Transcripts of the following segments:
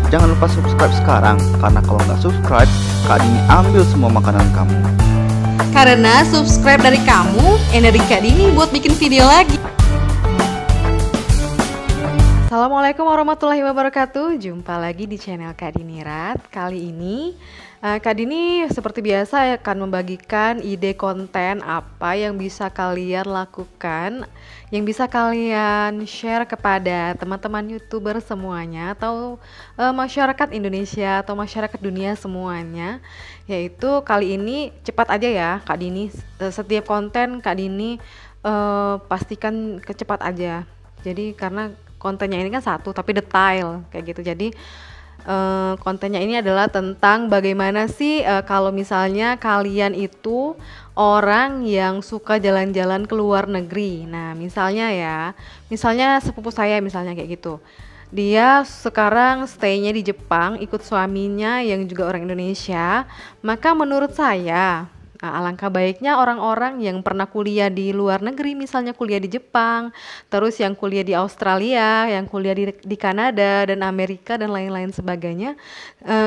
Jangan lupa subscribe sekarang, karena kalau nggak subscribe, Kak Dini ambil semua makanan kamu. Karena subscribe dari kamu, energi Kak Dini buat bikin video lagi. Assalamualaikum warahmatullahi wabarakatuh. Jumpa lagi di channel Kak Dini Rat. Kali ini Kak Dini seperti biasa akan membagikan ide konten apa yang bisa kalian lakukan, yang bisa kalian share kepada teman-teman YouTuber semuanya, atau masyarakat Indonesia atau masyarakat dunia semuanya. Yaitu kali ini cepat aja ya Kak Dini, setiap konten Kak Dini pastikan kecepat aja. Jadi karena kontennya ini kan satu tapi detail kayak gitu. Jadi kontennya ini adalah tentang bagaimana sih kalau misalnya kalian itu orang yang suka jalan-jalan ke luar negeri. Nah misalnya sepupu saya misalnya kayak gitu. Dia sekarang stay-nya di Jepang, ikut suaminya yang juga orang Indonesia. Maka menurut saya alangkah baiknya orang-orang yang pernah kuliah di luar negeri, misalnya kuliah di Jepang, terus yang kuliah di Australia, yang kuliah di Kanada dan Amerika dan lain-lain sebagainya,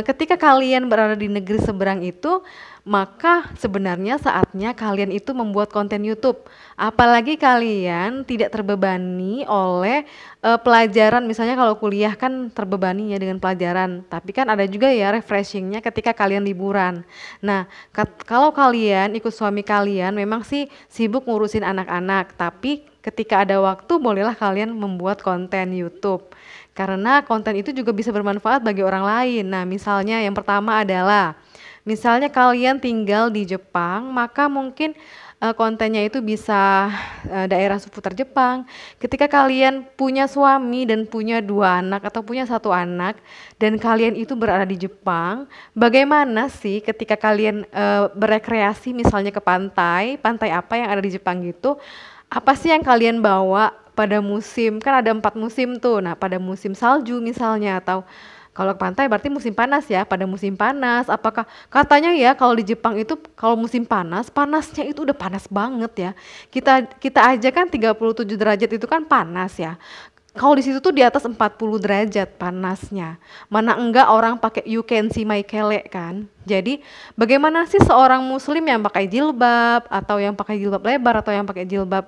ketika kalian berada di negeri seberang itu, maka sebenarnya saatnya kalian itu membuat konten YouTube. Apalagi kalian tidak terbebani oleh pelajaran, misalnya kalau kuliah kan terbebani ya dengan pelajaran, tapi kan ada juga ya refreshingnya ketika kalian liburan. Nah, kalau kalian ikut suami kalian memang sih sibuk ngurusin anak-anak, tapi ketika ada waktu bolehlah kalian membuat konten YouTube. Karena konten itu juga bisa bermanfaat bagi orang lain. Nah, misalnya yang pertama adalah misalnya kalian tinggal di Jepang, maka mungkin kontennya itu bisa daerah seputar Jepang. Ketika kalian punya suami dan punya 2 anak atau punya 1 anak dan kalian itu berada di Jepang, bagaimana sih ketika kalian berekreasi misalnya ke pantai apa yang ada di Jepang gitu, apa sih yang kalian bawa pada musim, kan ada 4 musim tuh. Nah pada musim salju misalnya, atau kalau ke pantai berarti musim panas ya, pada musim panas. Apakah katanya ya kalau di Jepang itu kalau musim panas, panasnya itu udah panas banget ya. Kita aja kan 37 derajat itu kan panas ya. Kalau di situ tuh di atas 40 derajat panasnya. Mana enggak orang pakai you can see my kele kan. Jadi bagaimana sih seorang muslim yang pakai jilbab, atau yang pakai jilbab lebar, atau yang pakai jilbab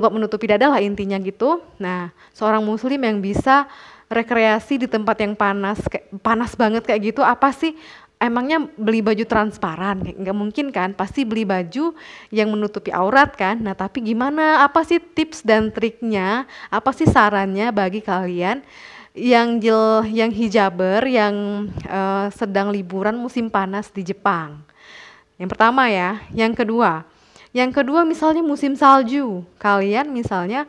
menutupi dada lah intinya gitu. Nah, seorang muslim yang bisa rekreasi di tempat yang panas banget kayak gitu, apa sih emangnya beli baju transparan? Nggak mungkin kan, pasti beli baju yang menutupi aurat kan. Nah tapi gimana, apa sih tips dan triknya, apa sih sarannya bagi kalian yang hijaber, yang sedang liburan musim panas di Jepang? Yang pertama ya. Yang kedua misalnya musim salju, kalian misalnya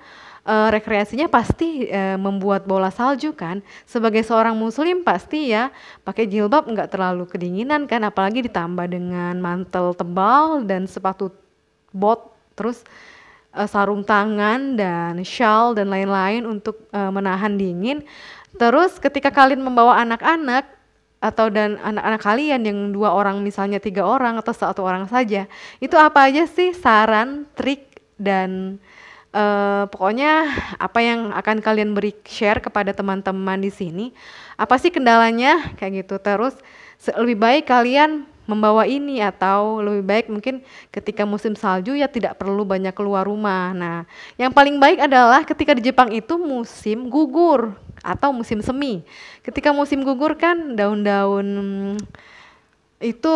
rekreasinya pasti membuat bola salju kan. Sebagai seorang muslim pasti ya pakai jilbab nggak terlalu kedinginan kan, apalagi ditambah dengan mantel tebal dan sepatu bot, terus sarung tangan dan shawl dan lain-lain untuk menahan dingin. Terus ketika kalian membawa anak-anak dan anak-anak kalian yang 2 orang misalnya 3 orang atau 1 orang saja, itu apa aja sih saran, trik, dan pokoknya apa yang akan kalian share kepada teman-teman di sini, apa sih kendalanya kayak gitu. Terus lebih baik kalian membawa ini, atau lebih baik mungkin ketika musim salju ya tidak perlu banyak keluar rumah. Nah yang paling baik adalah ketika di Jepang itu musim gugur atau musim semi. Ketika musim gugur kan daun-daun itu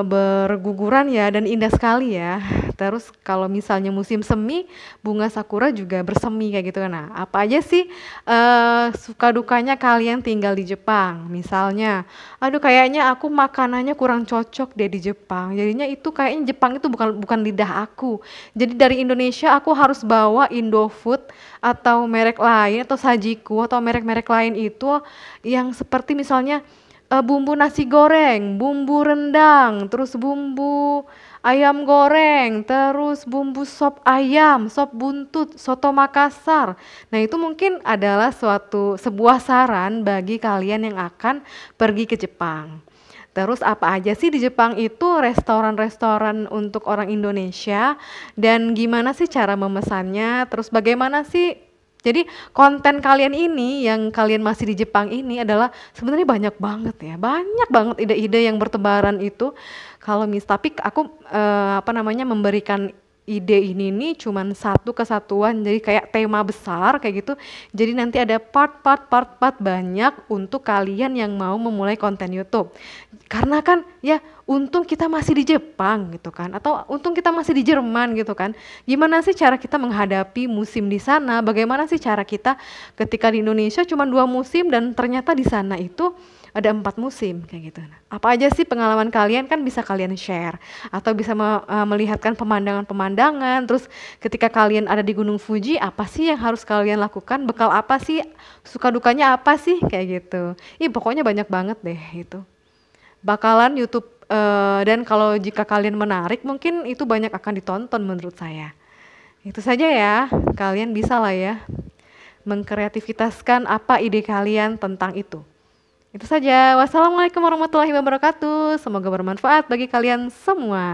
berguguran ya, dan indah sekali ya. Terus kalau misalnya musim semi, bunga sakura juga bersemi kayak gitu. Nah apa aja sih suka dukanya kalian tinggal di Jepang? Misalnya, aduh kayaknya aku makanannya kurang cocok deh di Jepang, jadinya itu kayaknya Jepang itu bukan lidah aku. Jadi dari Indonesia aku harus bawa Indofood atau merek lain, atau Sajiku atau merek-merek lain itu yang seperti misalnya bumbu nasi goreng, bumbu rendang, terus bumbu ayam goreng, terus bumbu sop ayam, sop buntut, soto Makassar. Nah itu mungkin adalah sebuah saran bagi kalian yang akan pergi ke Jepang. Terus apa aja sih di Jepang itu restoran-restoran untuk orang Indonesia, dan gimana sih cara memesannya, terus bagaimana sih Jadi konten kalian ini yang kalian masih di Jepang ini adalah sebenarnya banyak banget ya, banyak banget ide-ide yang bertebaran itu. Kalau tapi aku apa namanya memberikan ide ini nih cuman satu kesatuan, jadi kayak tema besar kayak gitu. Jadi nanti ada part banyak untuk kalian yang mau memulai konten YouTube. Karena kan ya untung kita masih di Jepang gitu kan, atau untung kita masih di Jerman gitu kan. Gimana sih cara kita menghadapi musim di sana? Bagaimana sih cara kita ketika di Indonesia cuma 2 musim dan ternyata di sana itu ada 4 musim kayak gitu. Nah, apa aja sih pengalaman kalian kan bisa kalian share atau bisa melihatkan pemandangan-pemandangan. Terus ketika kalian ada di Gunung Fuji, apa sih yang harus kalian lakukan? Bekal apa sih? Suka dukanya apa sih? Kayak gitu. Pokoknya banyak banget deh itu. Bakalan YouTube dan kalau jika kalian menarik mungkin itu banyak akan ditonton menurut saya. Itu saja ya, kalian bisa lah ya mengkreativitaskan apa ide kalian tentang itu. Itu saja. Wassalamualaikum warahmatullahi wabarakatuh. Semoga bermanfaat bagi kalian semua.